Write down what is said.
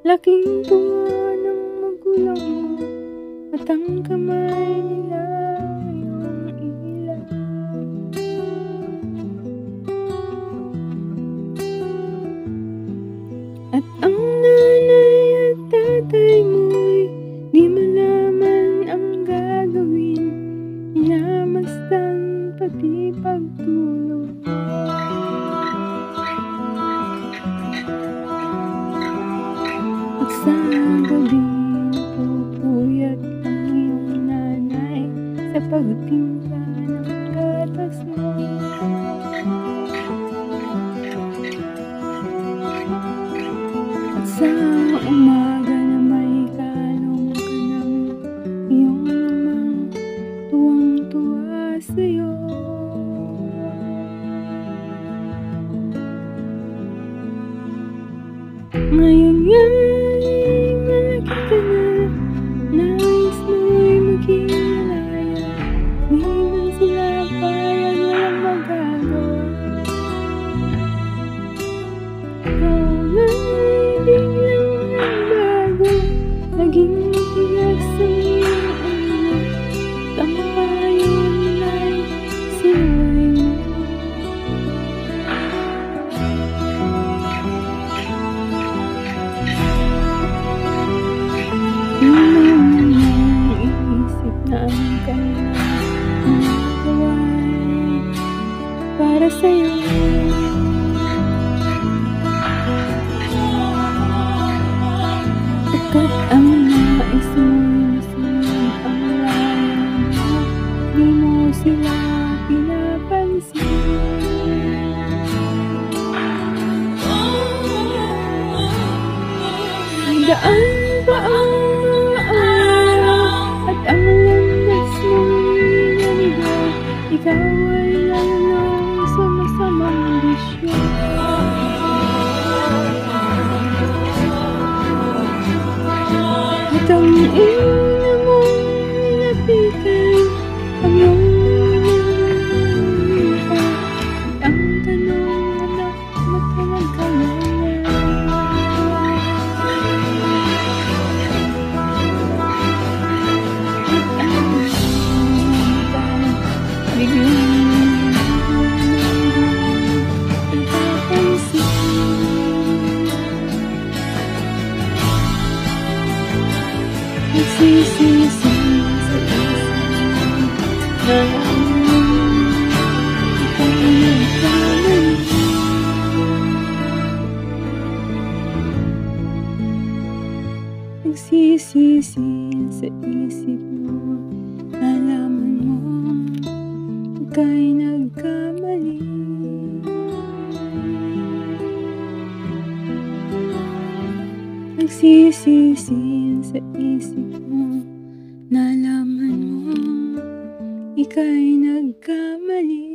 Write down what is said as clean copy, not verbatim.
Laking tuwa ng magulang mo at ang kamay nila iyong ilan. At ang nanay at tatay mo'y di malaman ang gagawin, inamastan pati pagtulog. At sa gabi napupuyat ang iyong nanay sa pagtimpla ng gatas mo. At sa umaga na may kalong ka ng iyong mamang tuwang-tuwa sa'yo. Ngayon nga'y malaki ka na, nais mo'y maging malaya, di man sila parang walang magagawa. Ikaw nga'y biglang nagbago, naging matigas ang iyong ulo, at ang payo nila'y sinuway mo. Iisip na ang kanilang ginagawa'y para sa'yo. Pagkat ang nais mo'y masunod ang layo mo, di mo sila pinapansin. Daan pa ang araw at ang landas mo'y nanigaw, ikaw ay lalong sa masamang bisyo. At ang ina mong nilapitan, ang iyong lupa, at ang tanong, anak, matagal ka na yan. Biglang napapansin, nagsisisi sa isip na ikaw nagkamali. Nagsisisi sa isip mo, nalaman mo ika'y nagkamali. Nagsisisi sa isip mo, nalaman mo ika'y nagkamali.